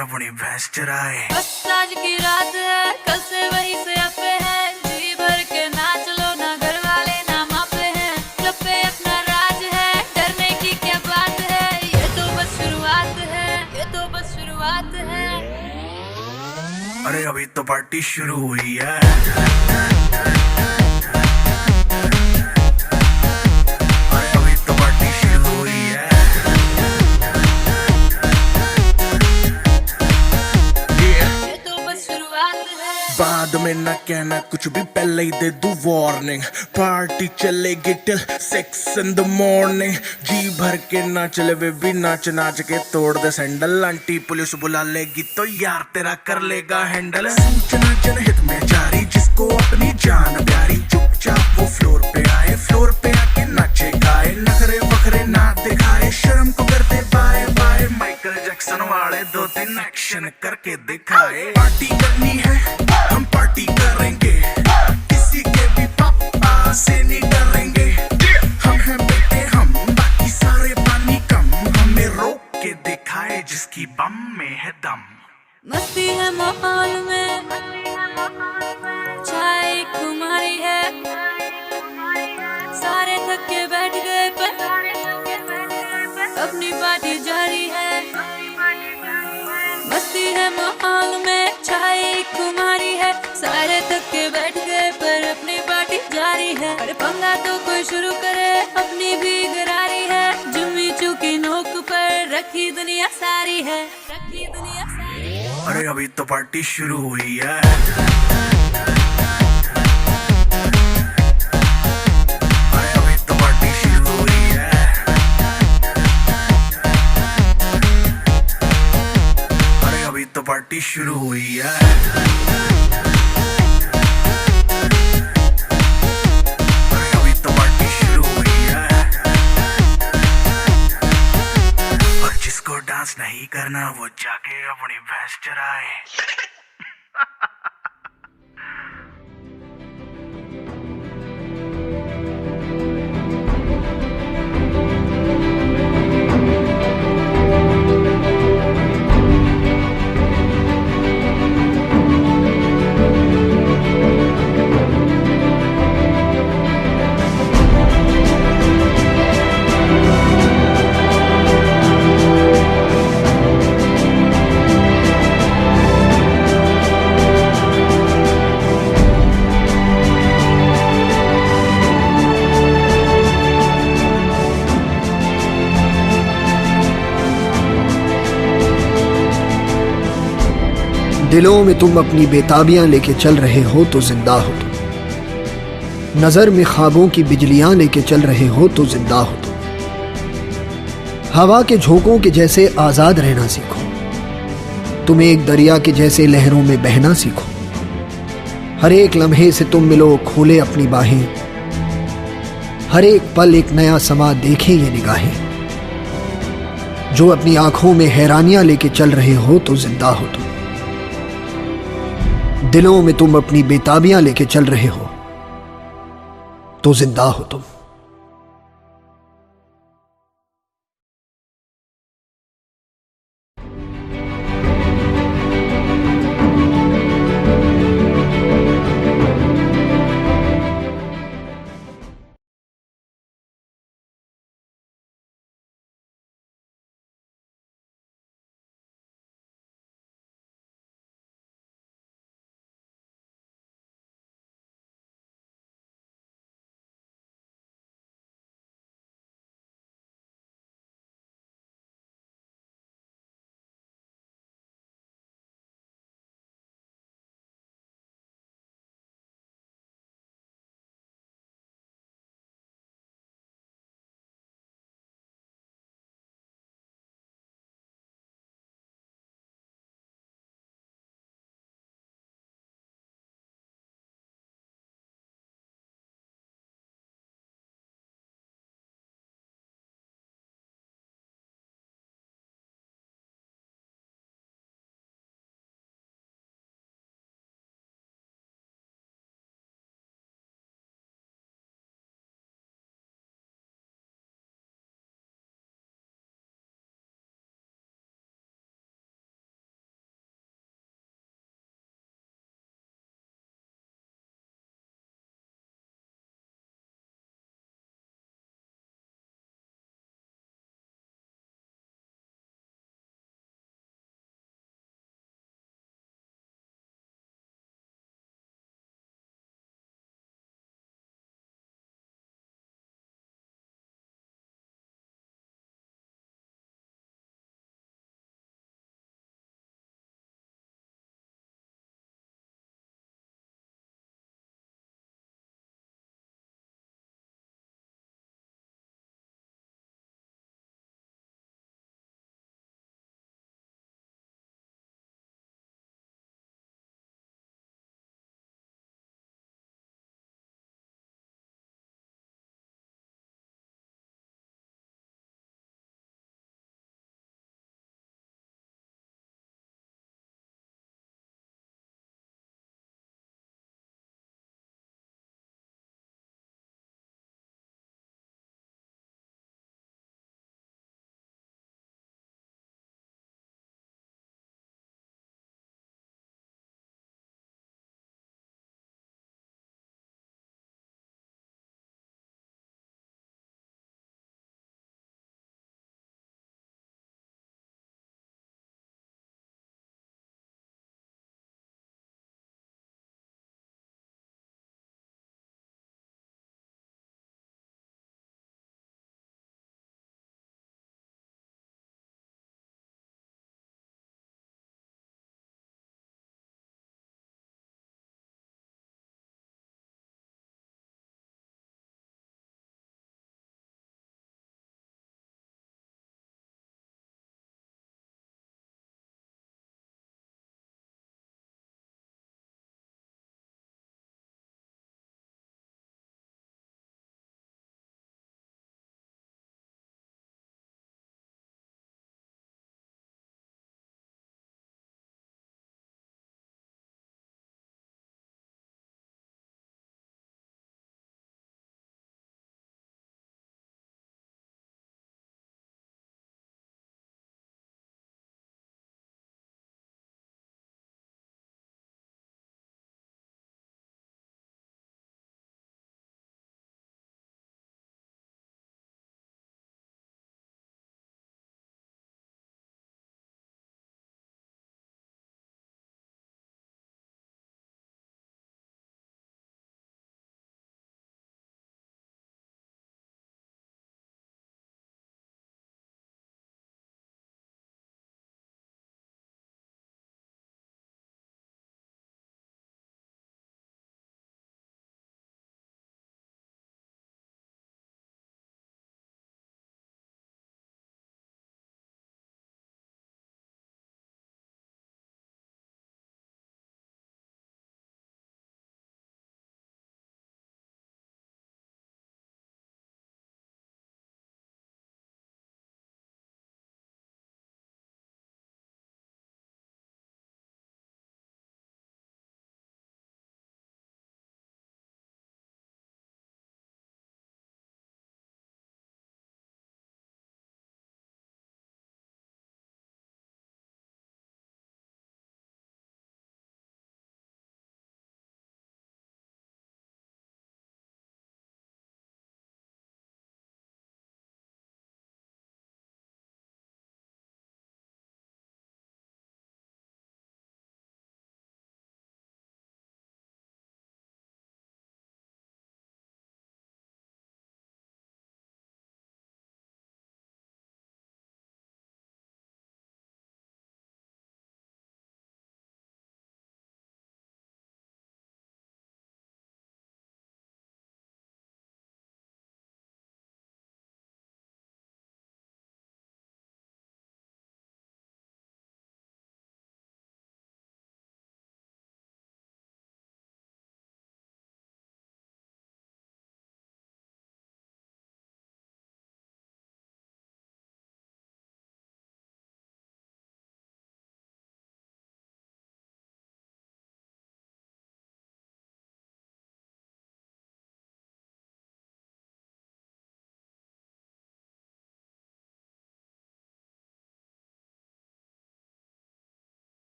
अपनी भैंस चराए। आज की रात है, कल से वही से अपे है, जी भर के नाच लो ना, घर वाले ना मापे हैं, क्लब पे अपना राज है, डरने की क्या बात है, ये तो बस शुरुआत है, ये तो बस शुरुआत है। अरे अभी तो पार्टी शुरू हुई है। बाद में ना कहना कुछ भी, पहले ही दे दूं वार्निंग। पार्टी चलेगी टिल 6 in the morning। जी भर के नाच ले वे भी, नाच नाच के तोड़ दे सैंडल। आंटी पुलिस बुला लेगी तो यार तेरा कर लेगा हैंडल। सूचना जनहित में जारी, जिसको अपनी जान प्यारी, चुपचाप वो फ्लोर पे आए, फ्लोर पे आके नाचे गाए, नखरे वखरे ना दिखाए, शर्म को कर दे बाय बाय। माइकल जैक्सन वाले 2-3 एक्शन करके दिखाए। पार्टी करनी है हम पार्टी करेंगे, किसी के भी पापा से नहीं डरेंगे। हम हैं बेटे हम, बाकी सारे पानी कम, हमें रोक के दिखाए जिसकी बम में है दम। मस्ती है माहौल में, चाय कुमारी है, सारे थक के बैठ गए पर अपनी पार्टी जारी है। मस्ती है माहौल में, चाय कुमारी है, सारे थक के बैठ गए पर अपनी पार्टी जारी है। अरे पंगा तो कोई शुरू करे, अपनी भी गरारी है, जुम्मी चुकी नोक पर रखी दुनिया सारी है, रखी दुनिया सारी है। अरे अभी तो पार्टी शुरू हुई है। अरे अभी तो पार्टी शुरू हुई है। अरे अभी तो पार्टी शुरू हुई है। डांस नहीं करना वो जाके अपनी भैंस चराए। दिलों में तुम अपनी बेताबियां लेके चल रहे हो तो जिंदा हो तुम, नजर में ख्वाबों की बिजलियां लेके चल रहे हो तो जिंदा हो तुम। हवा के झोंकों के जैसे आजाद रहना सीखो, तुम एक दरिया के जैसे लहरों में बहना सीखो। हर एक लम्हे से तुम मिलो खोले अपनी बाहें, हर एक पल एक नया समा देखें ये निगाहें। जो अपनी आंखों में हैरानियां लेके चल रहे हो तो जिंदा हो तुम, दिलों में तुम अपनी बेताबियां लेके चल रहे हो तो जिंदा हो तुम।